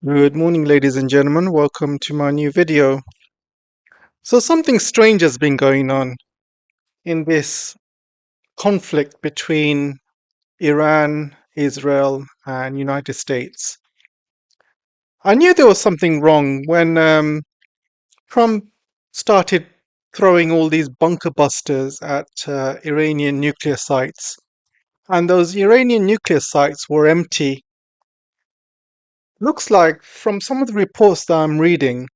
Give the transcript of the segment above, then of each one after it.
Good morning, ladies and gentlemen. Welcome to my new video. So something strange has been going on in this conflict between Iran, Israel, and United States. I knew there was something wrong when Trump started throwing all these bunker busters at Iranian nuclear sites. And those Iranian nuclear sites were empty. Looks like, from some of the reports that I'm reading,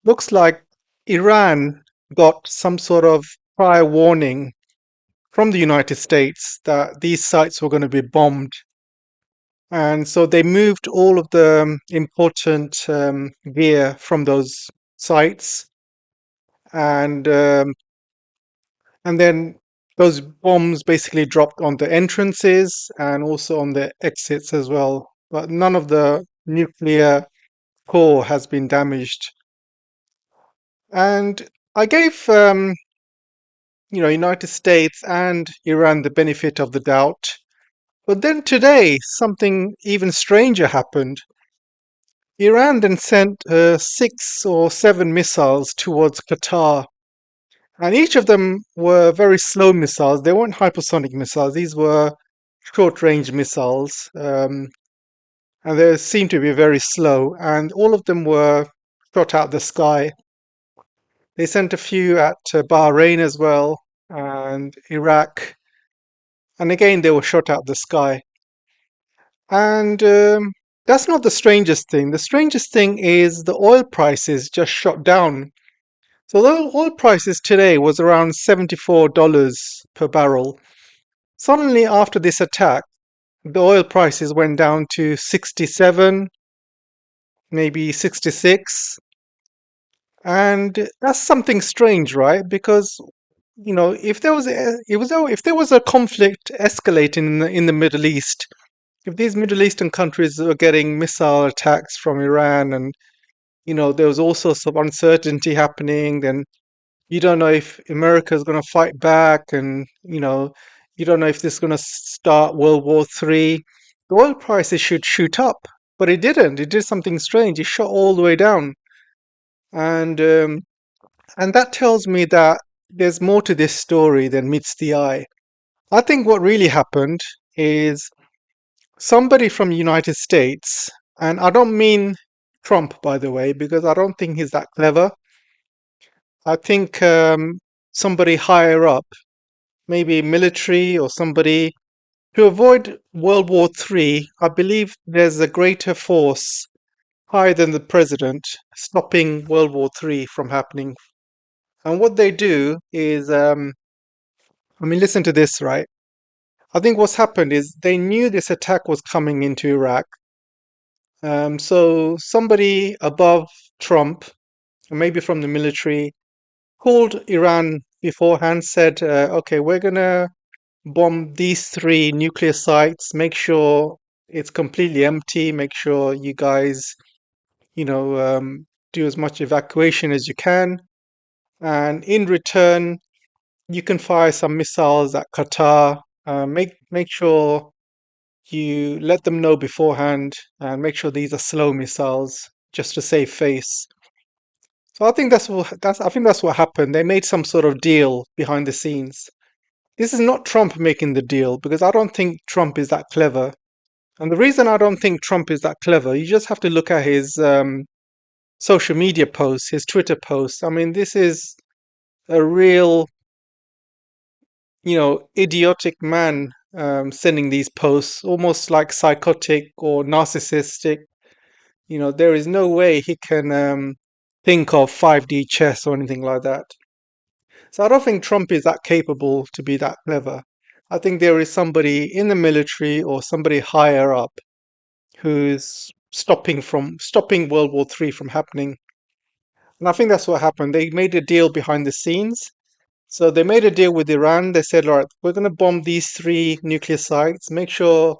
looks like Iran got some sort of prior warning from the United States that these sites were going to be bombed. And so they moved all of the important gear from those sites. And and then those bombs basically dropped on the entrances and also on the exits as well. But none of the nuclear core has been damaged. And I gave United States and Iran the benefit of the doubt. But then today, something even stranger happened. Iran then sent 6 or 7 missiles towards Qatar, and each of them were very slow missiles. They weren't hypersonic missiles, these were short range missiles, and they seemed to be very slow, and all of them were shot out the sky. They sent a few at Bahrain as well, and Iraq. And again, they were shot out the sky. And that's not the strangest thing. The strangest thing is the oil prices just shot down. So the oil prices today was around $74 per barrel. Suddenly after this attack, the oil prices went down to 67, maybe 66. And that's something strange, right? Because if there was if there was a conflict escalating in the Middle East, if these Middle Eastern countries are getting missile attacks from Iran and there was all sorts of uncertainty happening, then you don't know if America is going to fight back, and you don't know if this is going to start World War III. The oil prices should shoot up, but it didn't. It did something strange. It shot all the way down, and that tells me that there's more to this story than meets the eye. I think what really happened is somebody from the United States, and I don't mean Trump, by the way, because I don't think he's that clever. I think somebody higher up, maybe military or somebody, to avoid World War III. I believe there's a greater force higher than the president stopping World War III from happening. And what they do is, listen to this, right? I think what's happened is they knew this attack was coming into Iraq. So somebody above Trump, or maybe from the military, called Iran beforehand, said, okay, we're going to bomb these 3 nuclear sites, make sure it's completely empty, make sure you guys, you know, um, do as much evacuation as you can. And in return, you can fire some missiles at Qatar. Make sure you let them know beforehand and make sure these are slow missiles just to save face. So I think that's what happened. They made some sort of deal behind the scenes. This is not Trump making the deal because I don't think Trump is that clever. And the reason I don't think Trump is that clever, you just have to look at his social media posts, his Twitter posts. This is a real, idiotic man sending these posts, almost like psychotic or narcissistic. There is no way he can think of 5D chess or anything like that. So I don't think Trump is that capable to be that clever. I think there is somebody in the military or somebody higher up who's stopping World War III from happening. And I think that's what happened. They made a deal behind the scenes. So they made a deal with Iran. They said, all right, we're going to bomb these 3 nuclear sites. Make sure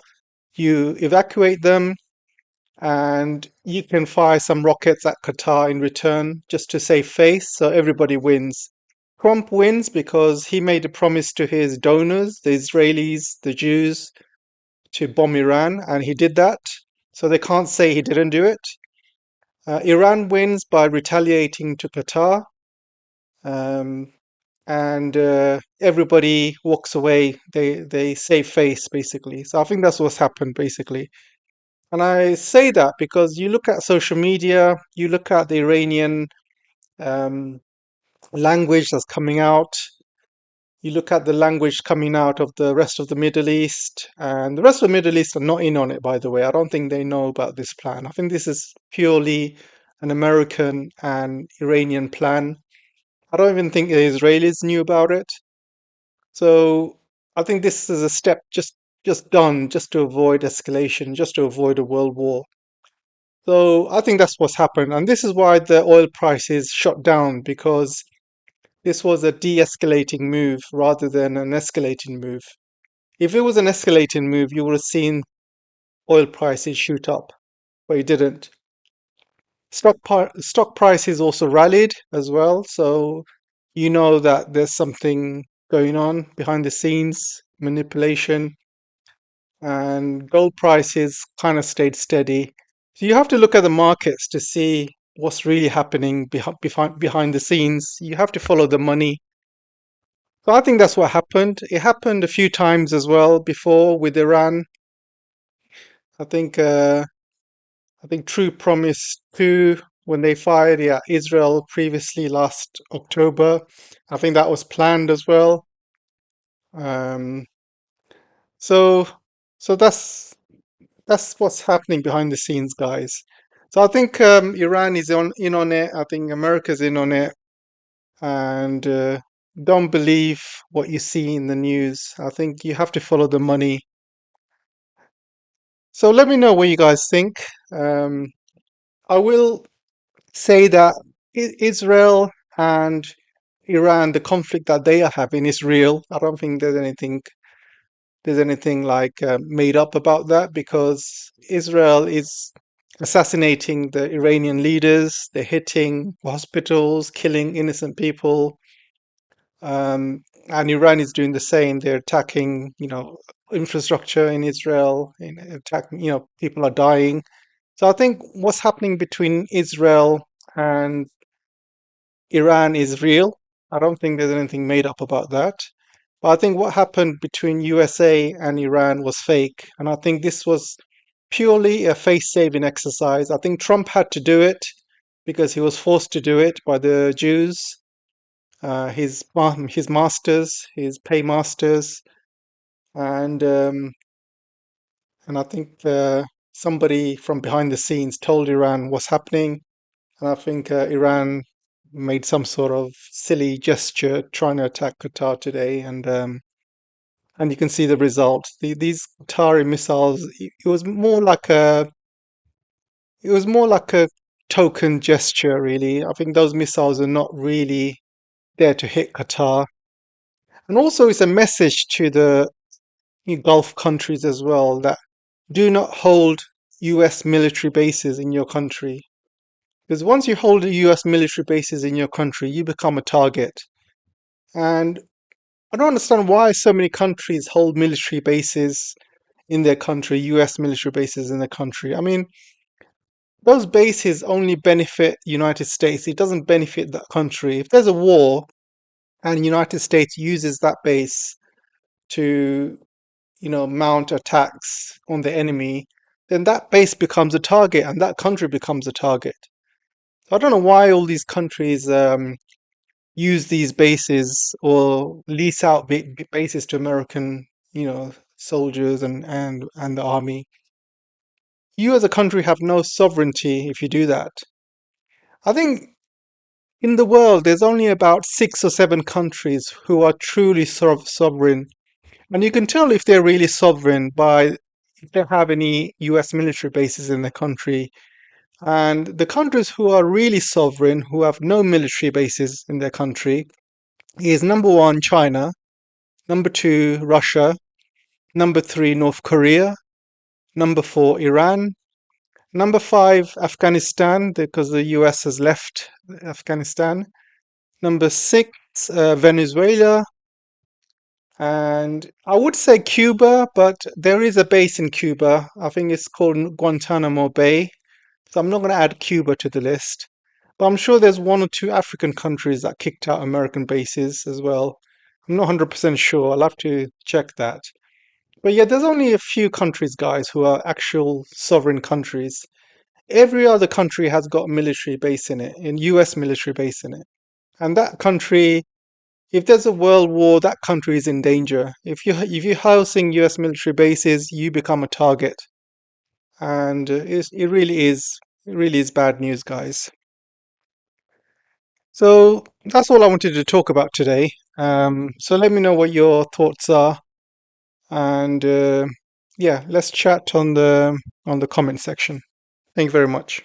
you evacuate them and you can fire some rockets at Qatar in return just to save face. So everybody wins. Trump wins because he made a promise to his donors, the Israelis, the Jews, to bomb Iran, and he did that. So they can't say he didn't do it. Iran wins by retaliating to Qatar, um, and everybody walks away. They save face basically. So I think that's what's happened basically. And I say that because you look at social media, you look at the Iranian um, language that's coming out. You look at the language coming out of the rest of the Middle East, and the rest of the Middle East are not in on it, by the way. I don't think they know about this plan. I think this is purely an American and Iranian plan. I don't even think the Israelis knew about it. So I think this is a step just done just to avoid escalation, just to avoid a world war. So I think that's what's happened, and this is why the oil prices shot down because this was a de-escalating move rather than an escalating move. If it was an escalating move, you would have seen oil prices shoot up, but it didn't. Stock prices also rallied as well, so you know that there's something going on behind the scenes, manipulation, and gold prices kind of stayed steady. So you have to look at the markets to see what's really happening behind the scenes. You have to follow the money. So I think that's what happened. It happened a few times as well before with Iran. I think I think True promised to when they fired Israel previously last October. I think that was planned as well. Um, so so that's what's happening behind the scenes, guys. So I think Iran is in on it. I think America's in on it, and don't believe what you see in the news. I think you have to follow the money. So let me know what you guys think. I will say that Israel and Iran, the conflict that they are having is real. I don't think there's anything like made up about that because Israel is assassinating the Iranian leaders. They're hitting hospitals, killing innocent people, and Iran is doing the same. They're attacking, infrastructure in Israel. Attacking, people are dying. So I think what's happening between Israel and Iran is real. I don't think there's anything made up about that. But I think what happened between USA and Iran was fake. And I think this was purely a face-saving exercise. I think Trump had to do it because he was forced to do it by the Jews, his masters, his paymasters, and and I think somebody from behind the scenes told Iran what's happening. And I think Iran made some sort of silly gesture trying to attack Qatar today, and you can see the result. These Qatari missiles, it was more like a token gesture, really. I think those missiles are not really there to hit Qatar, and also it's a message to the Gulf countries as well that do not hold U.S. military bases in your country. Because once you hold US military bases in your country, you become a target. And I don't understand why so many countries hold military bases in their country, US military bases in their country. I mean, those bases only benefit United States. It doesn't benefit that country. If there's a war and United States uses that base to, mount attacks on the enemy, then that base becomes a target and that country becomes a target. So I don't know why all these countries use these bases or lease out bases to American, soldiers and the army. You as a country have no sovereignty if you do that. I think in the world there's only about 6 or 7 countries who are truly sovereign, and you can tell if they're really sovereign by if they have any US military bases in their country. And the countries who are really sovereign, who have no military bases in their country, is number one, China, number two, Russia, number three, North Korea, number four, Iran, number five, Afghanistan, because the US has left Afghanistan, number six, Venezuela, and I would say Cuba, but there is a base in Cuba. I think it's called Guantanamo Bay. So I'm not going to add Cuba to the list. But I'm sure there's one or two African countries that kicked out American bases as well. I'm not 100% sure. I'll have to check that. But yeah, there's only a few countries, guys, who are actual sovereign countries. Every other country has got a military base in it, a US military base in it. And that country, if there's a world war, that country is in danger. If you're housing US military bases, you become a target. And it really is bad news, guys. So that's all I wanted to talk about today. So let me know what your thoughts are, and yeah, let's chat on the comment section. Thank you very much.